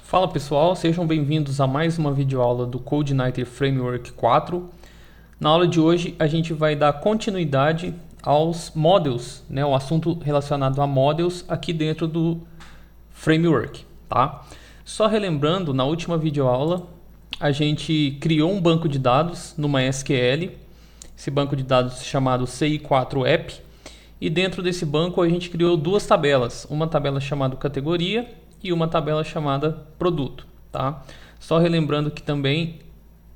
Fala pessoal, sejam bem-vindos a mais uma videoaula do CodeIgniter Framework 4. Na aula de hoje a gente vai dar continuidade aos models, né, o assunto relacionado a models aqui dentro do framework, tá? Só relembrando, na última videoaula a gente criou um banco de dados no MySQL, esse banco de dados chamado CI4App, e dentro desse banco a gente criou duas tabelas, uma tabela chamada categoria e uma tabela chamada produto, tá? Só relembrando que também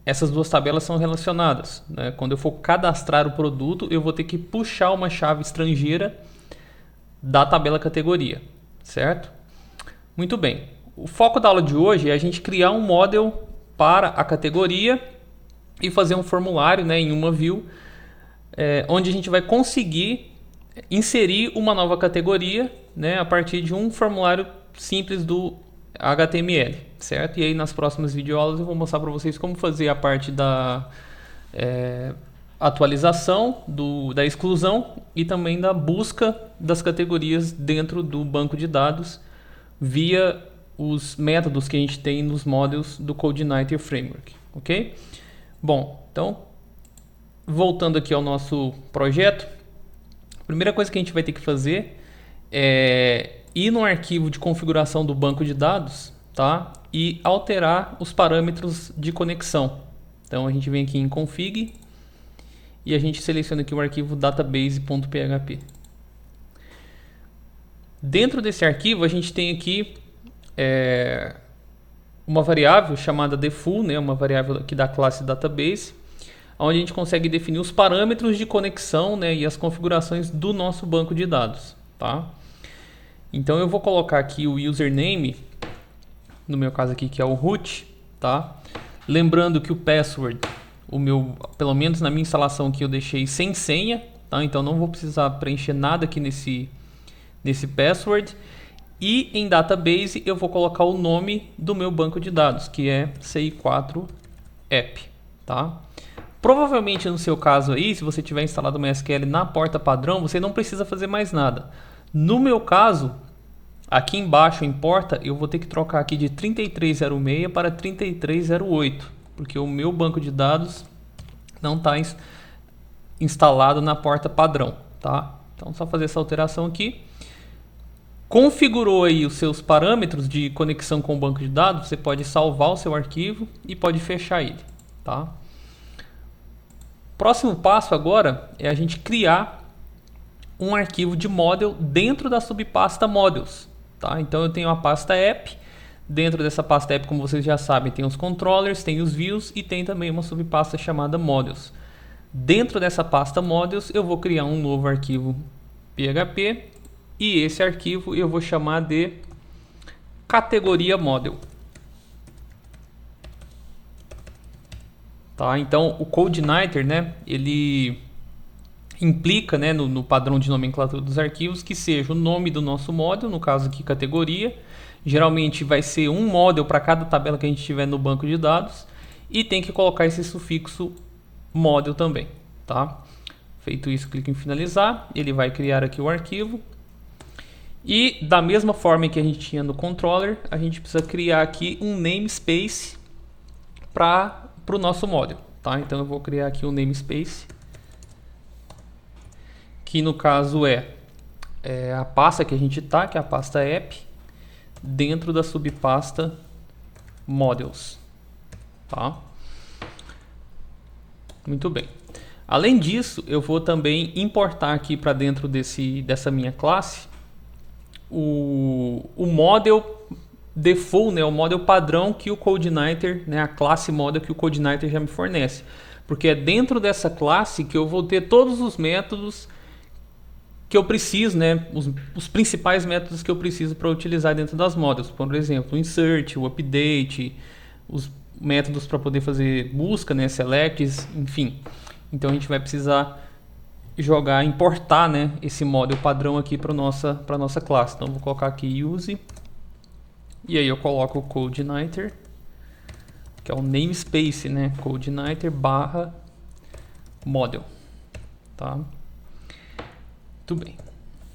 essas duas tabelas são relacionadas, né? Quando eu for cadastrar o produto, eu vou ter que puxar uma chave estrangeira da tabela categoria, certo? Muito bem. O foco da aula de hoje é a gente criar um model para a categoria e fazer um formulário, né, em uma view, onde a gente vai conseguir inserir uma nova categoria, né, a partir de um formulário simples do HTML, certo? E aí nas próximas videoaulas eu vou mostrar para vocês como fazer a parte da atualização, da exclusão e também da busca das categorias dentro do banco de dados via os métodos que a gente tem nos models do CodeIgniter Framework, ok? Bom, então voltando aqui ao nosso projeto, a primeira coisa que a gente vai ter que fazer é ir no arquivo de configuração do banco de dados, tá? E alterar os parâmetros de conexão. Então a gente vem aqui em config e a gente seleciona aqui o arquivo database.php. Dentro desse arquivo a gente tem aqui uma variável chamada defull, né? Uma variável aqui da classe database, onde a gente consegue definir os parâmetros de conexão, né? E as configurações do nosso banco de dados, tá? Então eu vou colocar aqui o username, no meu caso aqui que é o root, tá? Lembrando que o password, pelo menos na minha instalação aqui eu deixei sem senha, tá? Então não vou precisar preencher nada aqui nesse password. E em database eu vou colocar o nome do meu banco de dados, que é CI4App, tá? Provavelmente no seu caso aí, se você tiver instalado o MySQL na porta padrão, você não precisa fazer mais nada. No meu caso, aqui embaixo em porta, eu vou ter que trocar aqui de 3306 para 3308, porque o meu banco de dados não está instalado na porta padrão, tá? Então, só fazer essa alteração aqui. Configurou aí os seus parâmetros de conexão com o banco de dados, você pode salvar o seu arquivo e pode fechar ele, tá? Próximo passo agora é a gente criar um arquivo de model dentro da subpasta models, tá? Então eu tenho a pasta app, dentro dessa pasta app, como vocês já sabem, tem os controllers, tem os views e tem também uma subpasta chamada models. Dentro dessa pasta models eu vou criar um novo arquivo PHP e esse arquivo eu vou chamar de categoria model. Tá? Então o CodeIgniter, né, ele implica, né, no padrão de nomenclatura dos arquivos que seja o nome do nosso model, no caso aqui categoria. Geralmente vai ser um model para cada tabela que a gente tiver no banco de dados e tem que colocar esse sufixo model também, tá? Feito isso, clique em finalizar, ele vai criar aqui o arquivo. E da mesma forma que a gente tinha no controller, a gente precisa criar aqui um namespace para o nosso model, tá? Então eu vou criar aqui um namespace, que no caso é a pasta que a gente tá, que é a pasta app, dentro da subpasta models, tá? Muito bem. Além disso, eu vou também importar aqui para dentro dessa minha classe o model default, né, o model padrão que o CodeIgniter, né, a classe model que o CodeIgniter já me fornece, porque é dentro dessa classe que eu vou ter todos os métodos que eu preciso, né, os principais métodos que eu preciso para utilizar dentro das models, por exemplo, o insert, o update, os métodos para poder fazer busca, né, selects, enfim. Então a gente vai precisar importar, né, esse model padrão aqui para nossa classe. Então vou colocar aqui use e aí eu coloco o CodeIgniter, que é o namespace, né, CodeIgniter barra model, tá? Muito bem.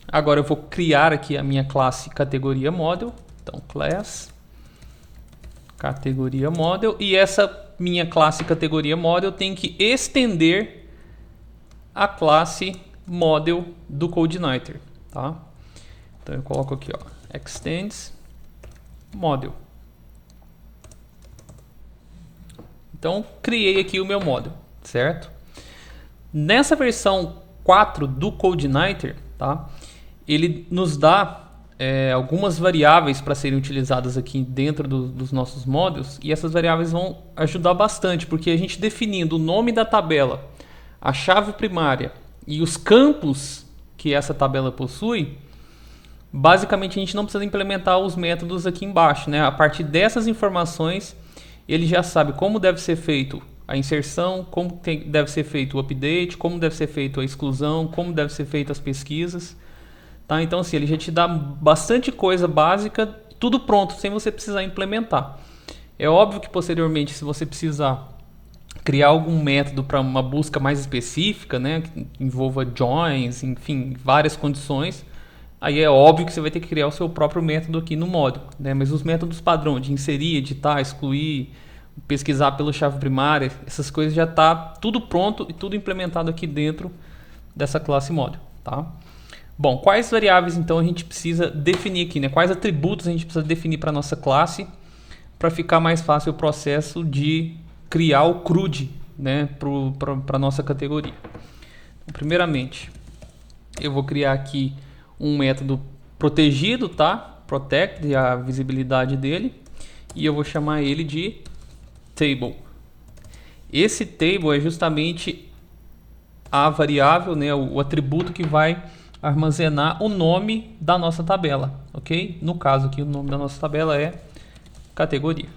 Agora eu vou criar aqui a minha classe categoria model. Então class categoria model, e essa minha classe categoria model tem que estender a classe model do CodeIgniter, tá? Então eu coloco aqui, ó, extends model. Então criei aqui o meu model, certo? Nessa versão 4 do CodeIgniter, tá? Ele nos dá algumas variáveis para serem utilizadas aqui dentro dos nossos models, e essas variáveis vão ajudar bastante, porque a gente definindo o nome da tabela, a chave primária e os campos que essa tabela possui, basicamente a gente não precisa implementar os métodos aqui embaixo, né? A partir dessas informações, ele já sabe como deve ser feito a inserção, como deve ser feito o update, como deve ser feito a exclusão, como deve ser feito as pesquisas. Tá? Então assim, ele já te dá bastante coisa básica, tudo pronto, sem você precisar implementar. É óbvio que posteriormente, se você precisar criar algum método para uma busca mais específica, né, que envolva joins, enfim, várias condições, aí é óbvio que você vai ter que criar o seu próprio método aqui no módulo, né? Mas os métodos padrão de inserir, editar, excluir, pesquisar pela chave primária, essas coisas já está tudo pronto e tudo implementado aqui dentro dessa classe model, tá? Bom, quais variáveis então a gente precisa definir aqui, né? Quais atributos a gente precisa definir para a nossa classe para ficar mais fácil o processo de criar o CRUD, né, para a nossa categoria. Então, primeiramente, eu vou criar aqui um método protegido, tá? Protect, a visibilidade dele, e eu vou chamar ele de table. Esse table é justamente a variável, né, o atributo que vai armazenar o nome da nossa tabela, ok? No caso aqui, o nome da nossa tabela é categoria.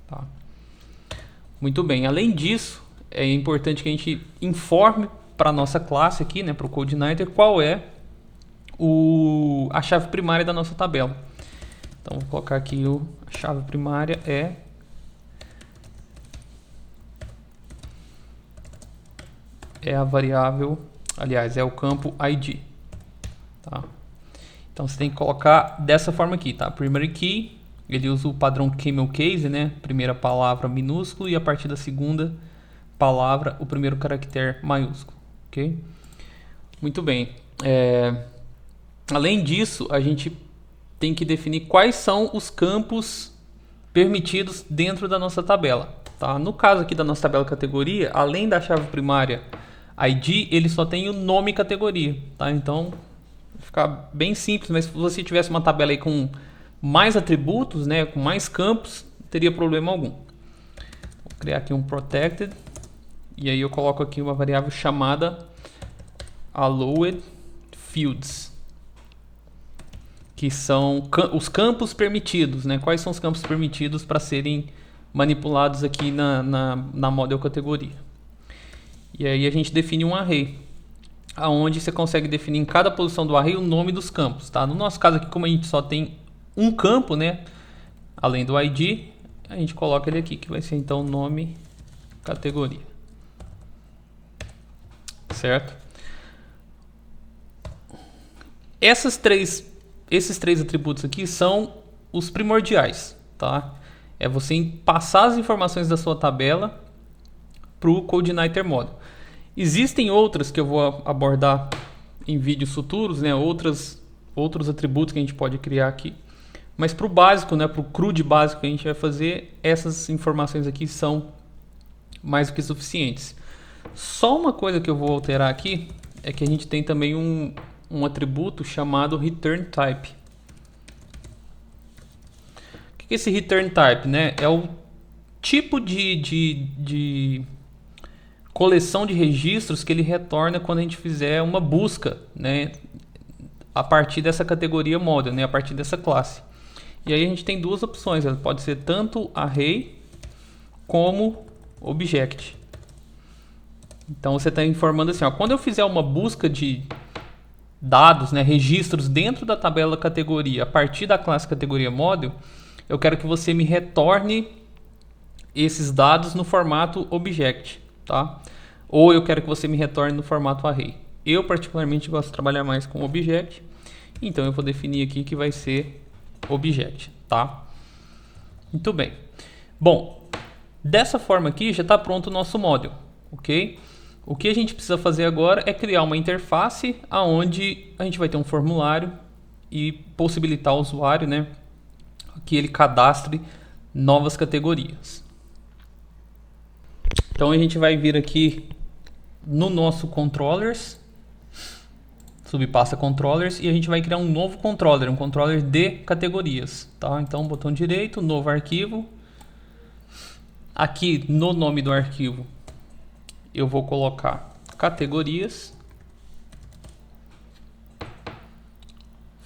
Tá. Muito bem, além disso, é importante que a gente informe para a nossa classe aqui, né, para o CodeIgniter, qual é a chave primária da nossa tabela. Então, vou colocar aqui a chave primária é a variável, aliás, é o campo ID. Tá? Então, você tem que colocar dessa forma aqui, tá? Primary key, ele usa o padrão camel case, né? Primeira palavra minúsculo e a partir da segunda palavra, o primeiro caractere maiúsculo, ok? Muito bem. Além disso, a gente tem que definir quais são os campos permitidos dentro da nossa tabela. Tá? No caso aqui da nossa tabela categoria, além da chave primária ID, ele só tem o nome categoria. Tá? Então, vai ficar bem simples, mas se você tivesse uma tabela aí com mais atributos, né, com mais campos, não teria problema algum. Vou criar aqui um protected, e aí eu coloco aqui uma variável chamada allowed fields, que são os campos permitidos, né? Quais são os campos permitidos para serem manipulados aqui na model categoria. E aí a gente define um array, aonde você consegue definir em cada posição do array o nome dos campos, tá? No nosso caso aqui, como a gente só tem um campo, né, além do ID, a gente coloca ele aqui, que vai ser então nome categoria. Certo? Esses três atributos aqui são os primordiais, tá? É você passar as informações da sua tabela para o CodeIgniter Model. Existem outras que eu vou abordar em vídeos futuros, né? Outros atributos que a gente pode criar aqui. Mas para o básico, né? Para o CRUD básico que a gente vai fazer, essas informações aqui são mais do que suficientes. Só uma coisa que eu vou alterar aqui é que a gente tem também um atributo chamado return type. O que é esse return type, né? É o tipo de coleção de registros que ele retorna quando a gente fizer uma busca, né, a partir dessa categoria model, né, a partir dessa classe. E aí a gente tem duas opções, ela pode ser tanto array como object. Então você está informando assim, ó, quando eu fizer uma busca de dados, né, registros dentro da tabela categoria a partir da classe categoria model, eu quero que você me retorne esses dados no formato object, tá? Ou eu quero que você me retorne no formato array. Eu particularmente gosto de trabalhar mais com object, então eu vou definir aqui que vai ser object, tá? Muito bem. Bom, dessa forma aqui já está pronto o nosso model, ok? O que a gente precisa fazer agora é criar uma interface onde a gente vai ter um formulário e possibilitar ao usuário, né, que ele cadastre novas categorias. Então a gente vai vir aqui no nosso controllers, subpasta controllers, e a gente vai criar um novo controller, um controller de categorias, tá? Então botão direito, novo arquivo. Aqui no nome do arquivo eu vou colocar categorias,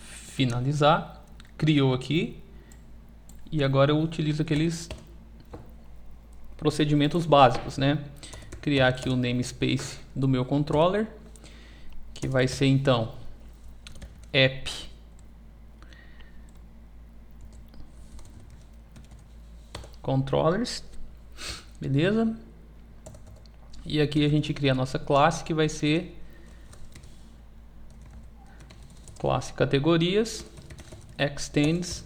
finalizar, criou aqui, e agora eu utilizo aqueles procedimentos básicos, né? Criar aqui o namespace do meu controller, que vai ser então app controllers, beleza? E aqui a gente cria a nossa classe, que vai ser classe categorias extends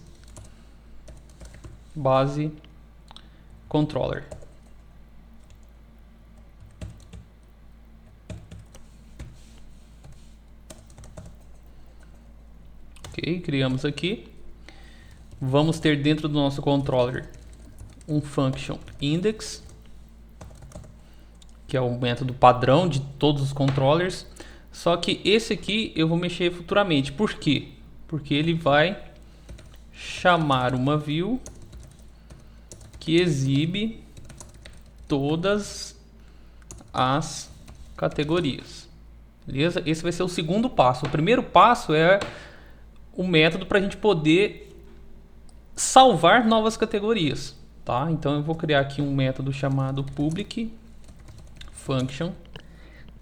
base controller. Ok, criamos aqui. Vamos ter dentro do nosso controller um function index, que é o método padrão de todos os controllers. Só que esse aqui eu vou mexer futuramente. Por quê? Porque ele vai chamar uma view que exibe todas as categorias. Beleza? Esse vai ser o segundo passo. O primeiro passo é o método para a gente poder salvar novas categorias, tá? Então eu vou criar aqui um método chamado public function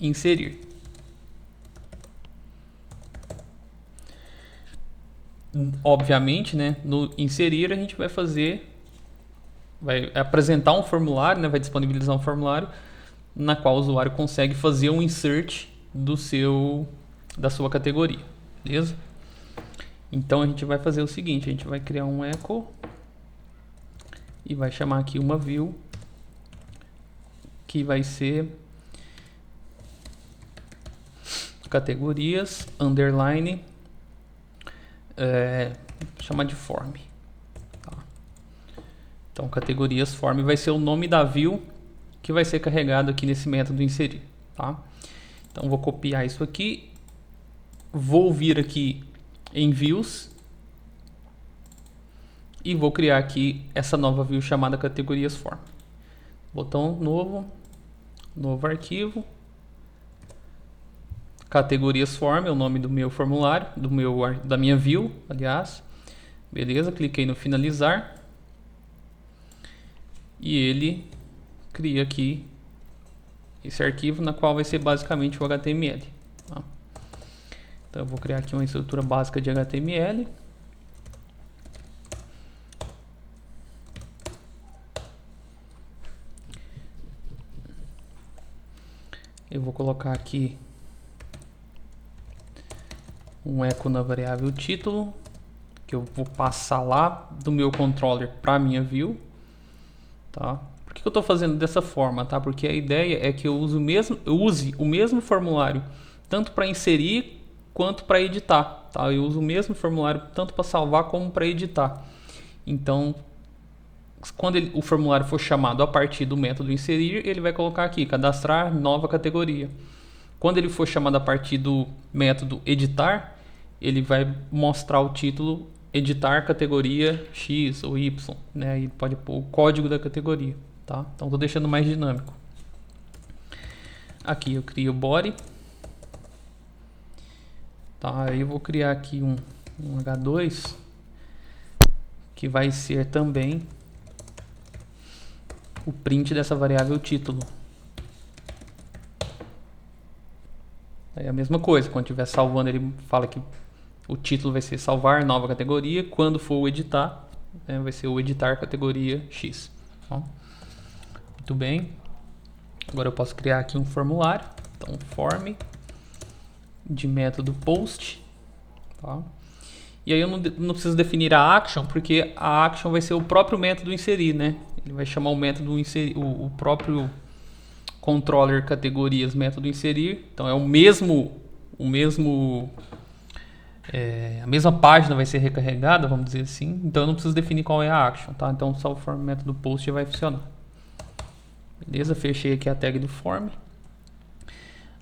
inserir. Obviamente, né, no inserir a gente vai apresentar um formulário, né, vai disponibilizar um formulário na qual o usuário consegue fazer um insert da sua categoria, beleza? Então a gente vai fazer o seguinte, a gente vai criar um echo e vai chamar aqui uma view que vai ser categorias underline chamar de form, tá? Então categorias form vai ser o nome da view que vai ser carregado aqui nesse método inserir, tá? Então vou copiar isso aqui, vou vir aqui em views e vou criar aqui essa nova view chamada categorias form. Botão novo arquivo, categorias form é o nome do meu formulário, da minha view, aliás. Beleza, cliquei no finalizar e ele cria aqui esse arquivo, na qual vai ser basicamente o HTML, tá? Então eu vou criar aqui uma estrutura básica de HTML. Eu vou colocar aqui um echo na variável título, que eu vou passar lá do meu controller para minha view, tá? Por que eu estou fazendo dessa forma, tá? Porque a ideia é que eu use o mesmo formulário tanto para inserir quanto para editar, tá? Eu uso o mesmo formulário tanto para salvar como para editar. Então, quando o formulário for chamado a partir do método inserir, ele vai colocar aqui cadastrar nova categoria. Quando ele for chamado a partir do método editar, ele vai mostrar o título editar categoria X ou Y, né? E pode pôr o código da categoria, tá? Então estou deixando mais dinâmico. Aqui eu crio o body, tá? Aí eu vou criar aqui um H2 que vai ser também o print dessa variável título. É a mesma coisa, quando estiver salvando ele fala que o título vai ser salvar nova categoria, quando for o editar, né, vai ser o editar categoria X. Tá? Muito bem, agora eu posso criar aqui um formulário, então form de método post, tá? E aí eu não preciso definir a action, porque a action vai ser o próprio método inserir, né? Ele vai chamar o método inserir, o próprio controller categorias método inserir. Então é a mesma página vai ser recarregada, vamos dizer assim. Então eu não preciso definir qual é a action, tá? Então só o form método post vai funcionar. Beleza? Fechei aqui a tag do form.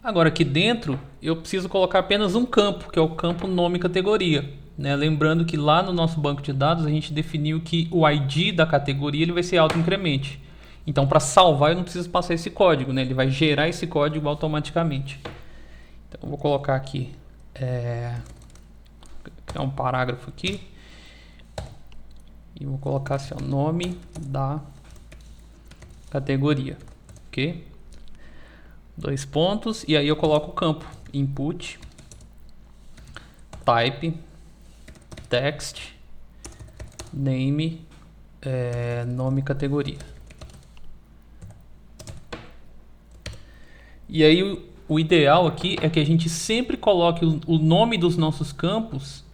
Agora aqui dentro eu preciso colocar apenas um campo, que é o campo nome categoria, né? Lembrando que lá no nosso banco de dados a gente definiu que o ID da categoria ele vai ser autoincremente. Então para salvar eu não preciso passar esse código, né? Ele vai gerar esse código automaticamente. Então eu vou colocar aqui um parágrafo aqui e vou colocar assim, o nome da categoria, ok? 2 pontos, e aí eu coloco o campo input type text name nome categoria. E aí o ideal aqui é que a gente sempre coloque o nome dos nossos campos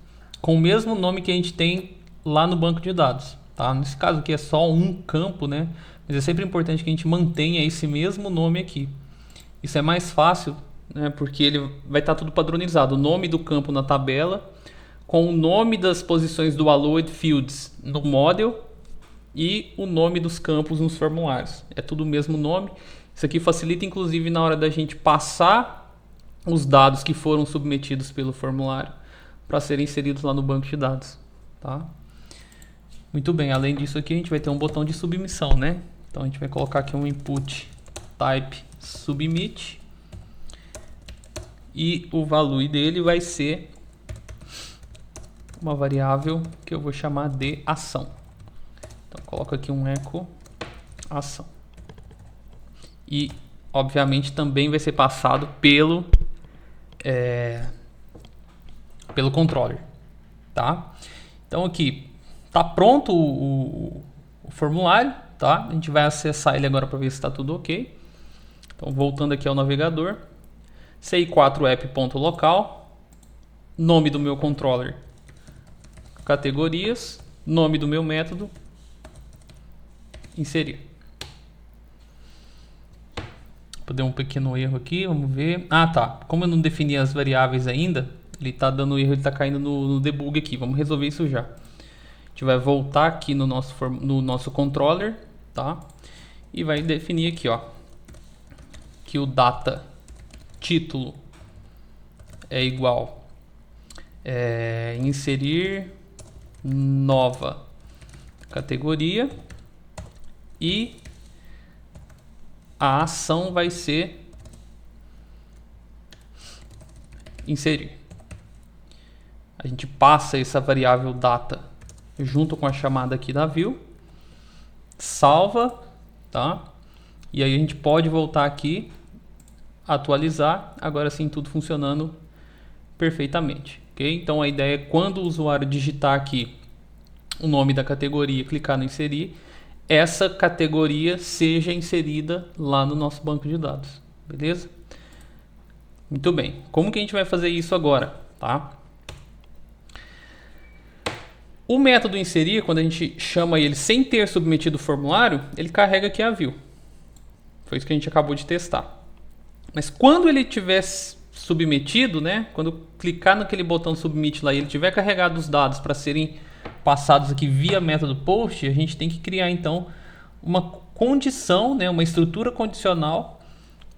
com o mesmo nome que a gente tem lá no banco de dados, tá? Nesse caso aqui é só um campo, né? Mas é sempre importante que a gente mantenha esse mesmo nome aqui. Isso é mais fácil, né? Porque ele vai estar tudo padronizado. O nome do campo na tabela, com o nome das posições do Allowed Fields no model e o nome dos campos nos formulários. É tudo o mesmo nome. Isso aqui facilita, inclusive, na hora da gente passar os dados que foram submetidos pelo formulário para serem inseridos lá no banco de dados, tá? Muito bem, além disso aqui a gente vai ter um botão de submissão, né? Então a gente vai colocar aqui um input type submit e o value dele vai ser uma variável que eu vou chamar de ação. Então coloco aqui um echo ação. E obviamente também vai ser passado pelo controller, tá? Então aqui tá pronto o formulário, tá? A gente vai acessar ele agora para ver se está tudo ok. Então voltando aqui ao navegador, ci4app.local, nome do meu controller, categorias, nome do meu método, inserir. Deu um pequeno erro aqui, vamos ver. Ah, tá. Como eu não defini as variáveis ainda, ele está dando erro, ele está caindo no debug aqui. Vamos resolver isso já. A gente vai voltar aqui no nosso controller, tá? E vai definir aqui, ó, que o data título é igual inserir nova categoria e a ação vai ser inserir. A gente passa essa variável data junto com a chamada aqui da view, salva, tá? E aí a gente pode voltar aqui, atualizar, agora sim tudo funcionando perfeitamente, ok? Então a ideia é quando o usuário digitar aqui o nome da categoria, clicar no inserir, essa categoria seja inserida lá no nosso banco de dados, beleza? Muito bem, como que a gente vai fazer isso agora, tá? O método inserir, quando a gente chama ele sem ter submetido o formulário, ele carrega aqui a view. Foi isso que a gente acabou de testar. Mas quando ele tiver submetido, né? Quando eu clicar naquele botão submit lá e ele tiver carregado os dados para serem passados aqui via método post, a gente tem que criar então uma condição, né, uma estrutura condicional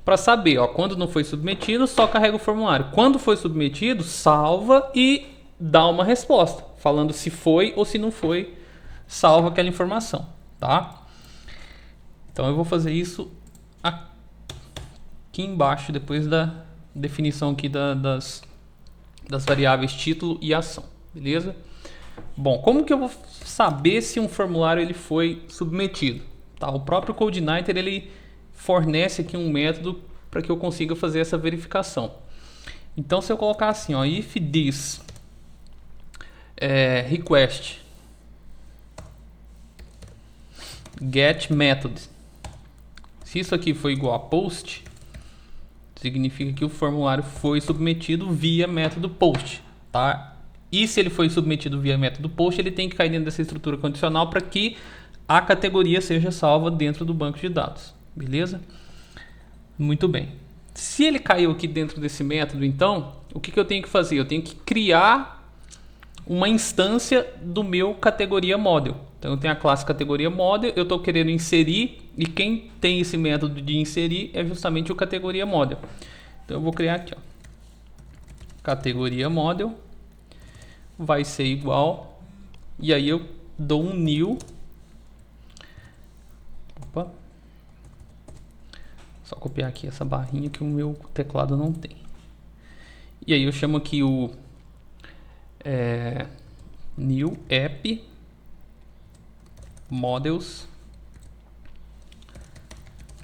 para saber, ó, quando não foi submetido, só carrega o formulário. Quando foi submetido, salva e dá uma resposta, falando se foi ou se não foi, salva aquela informação, tá? Então eu vou fazer isso aqui embaixo, depois da definição aqui das variáveis título e ação, beleza? Bom, como que eu vou saber se um formulário ele foi submetido? Tá? O próprio CodeIgniter ele fornece aqui um método para que eu consiga fazer essa verificação. Então, se eu colocar assim, ó, if this request get method, se isso aqui for igual a post, significa que o formulário foi submetido via método post, tá? E se ele foi submetido via método post, ele tem que cair dentro dessa estrutura condicional para que a categoria seja salva dentro do banco de dados. Beleza? Muito bem. Se ele caiu aqui dentro desse método, então, o que eu tenho que fazer? Eu tenho que criar uma instância do meu categoria model. Então eu tenho a classe categoria model, eu estou querendo inserir, e quem tem esse método de inserir é justamente o categoria model. Então eu vou criar aqui, ó, categoria model, vai ser igual, e aí eu dou um new, opa, só copiar aqui essa barrinha que o meu teclado não tem. E aí eu chamo aqui o new app models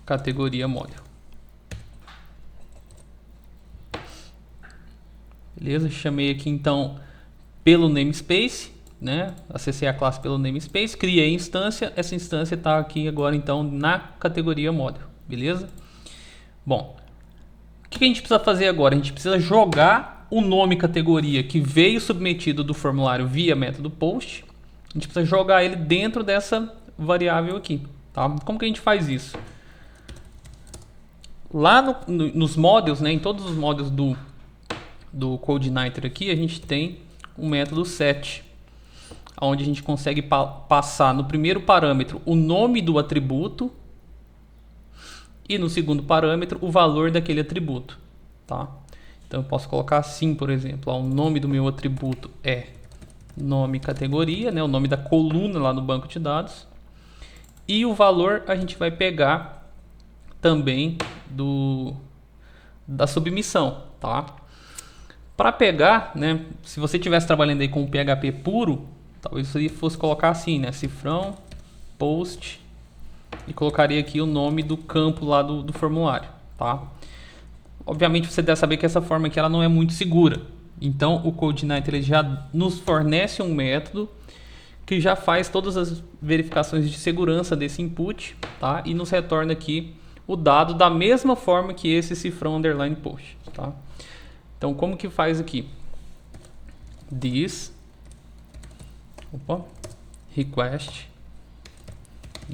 categoria model. Beleza? Chamei aqui então pelo namespace, né? Acessei a classe pelo namespace, criei a instância, essa instância está aqui agora então na categoria model. Beleza? Bom, o que a gente precisa fazer agora? A gente precisa jogar o nome categoria que veio submetido do formulário via método post. A gente precisa jogar ele dentro dessa variável aqui, tá? Como que a gente faz isso? Lá nos modules, né, em todos os modules do CodeIgniter aqui, a gente tem o método set, onde a gente consegue passar no primeiro parâmetro o nome do atributo e no segundo parâmetro o valor daquele atributo, tá? Então eu posso colocar assim, por exemplo, ó, o nome do meu atributo é nome categoria, né, o nome da coluna lá no banco de dados, e o valor a gente vai pegar também da submissão, tá? Para pegar, né, se você estivesse trabalhando aí com PHP puro, talvez você fosse colocar assim, né, cifrão post, e colocaria aqui o nome do campo lá do formulário, tá? Obviamente você deve saber que essa forma aqui ela não é muito segura. Então o CodeIgniter já nos fornece um método que já faz todas as verificações de segurança desse input, tá? E nos retorna aqui o dado da mesma forma que esse cifrão underline post, tá? Então como que faz aqui? This request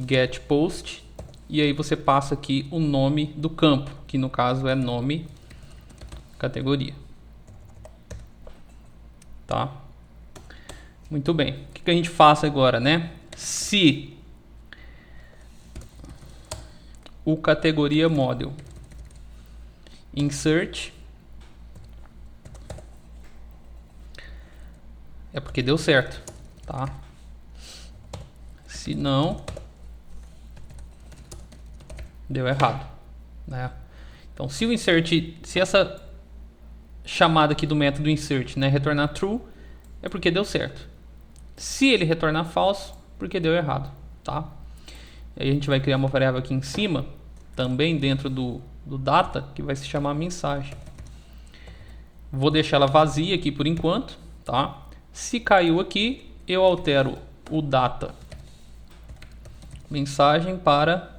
get post, e aí você passa aqui o nome do campo, que no caso é nome categoria, tá? Muito bem. O que a gente faz agora, né? Se o categoria model insert é porque deu certo, tá? Se não, deu errado, né? Então se o insert, se essa chamada aqui do método insert, né, retornar true, é porque deu certo. Se ele retornar false, porque deu errado, tá? E aí a gente vai criar uma variável aqui em cima, também dentro do data, que vai se chamar mensagem. Vou deixar ela vazia aqui por enquanto, tá? Se caiu aqui, eu altero o data mensagem para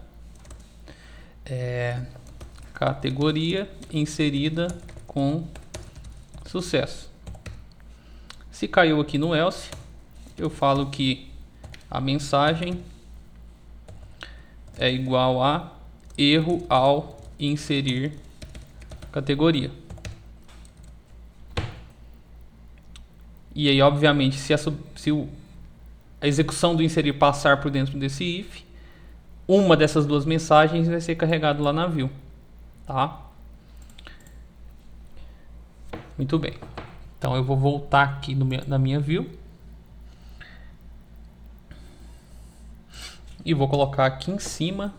categoria inserida com sucesso. Se caiu aqui no else, eu falo que a mensagem é igual a erro ao inserir categoria. E aí, obviamente, se a execução do inserir passar por dentro desse if, uma dessas duas mensagens vai ser carregado lá na view, tá? Muito bem. Então eu vou voltar aqui na minha view e vou colocar aqui em cima,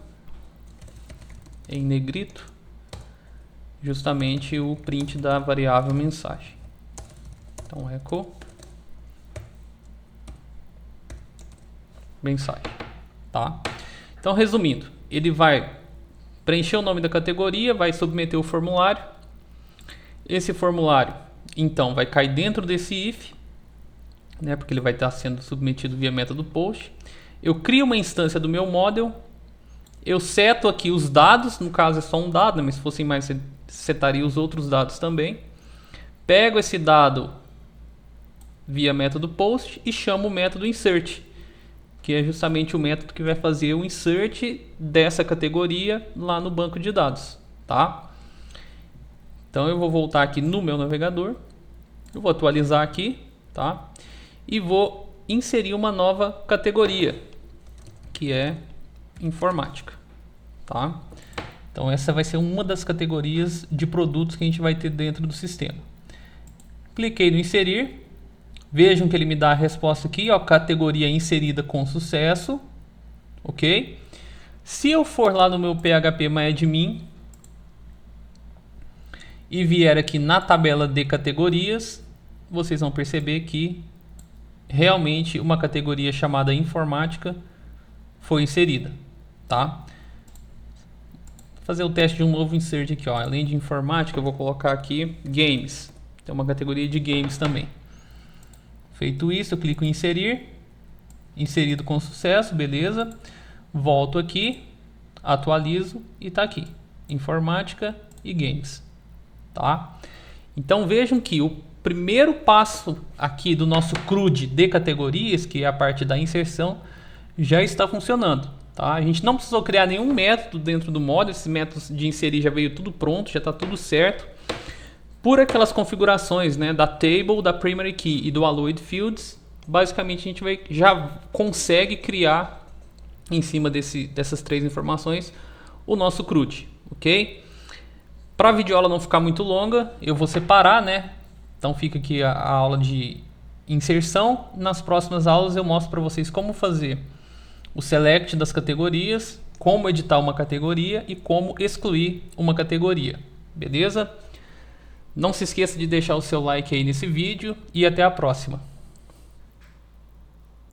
em negrito, justamente o print da variável mensagem. Então echo mensagem, tá? Então resumindo, ele vai preencher o nome da categoria, vai submeter o formulário. Esse formulário então vai cair dentro desse if, né, porque ele vai estar sendo submetido via método post. Eu crio uma instância do meu model, eu seto aqui os dados, no caso é só um dado, né, mas se fossem mais, você setaria os outros dados também. Pego esse dado via método post e chamo o método insert, que é justamente o método que vai fazer o insert dessa categoria lá no banco de dados, tá? Então eu vou voltar aqui no meu navegador, eu vou atualizar aqui, tá? E vou inserir uma nova categoria, que é informática, tá? Então essa vai ser uma das categorias de produtos que a gente vai ter dentro do sistema. Cliquei no inserir, vejam que ele me dá a resposta aqui, ó, categoria inserida com sucesso, ok? Se eu for lá no meu phpMyAdmin e vier aqui na tabela de categorias, vocês vão perceber que realmente uma categoria chamada informática foi inserida, tá? Vou fazer o teste de um novo insert aqui, ó. Além de informática, eu vou colocar aqui games. Tem uma categoria de games também. Feito isso, eu clico em inserir. Inserido com sucesso, beleza. Volto aqui, atualizo e tá aqui. Informática e games, tá? Então vejam que o primeiro passo aqui do nosso CRUD de categorias, que é a parte da inserção, já está funcionando, tá? A gente não precisou criar nenhum método dentro do módulo, esses métodos de inserir já veio tudo pronto, já está tudo certo. Por aquelas configurações, né, da table, da primary key e do alloyed fields, basicamente a gente já consegue criar em cima dessas três informações o nosso CRUD, ok? Para a videoaula não ficar muito longa, eu vou separar, né? Então fica aqui a aula de inserção. Nas próximas aulas eu mostro para vocês como fazer o select das categorias, como editar uma categoria e como excluir uma categoria, beleza? Não se esqueça de deixar o seu like aí nesse vídeo e até a próxima.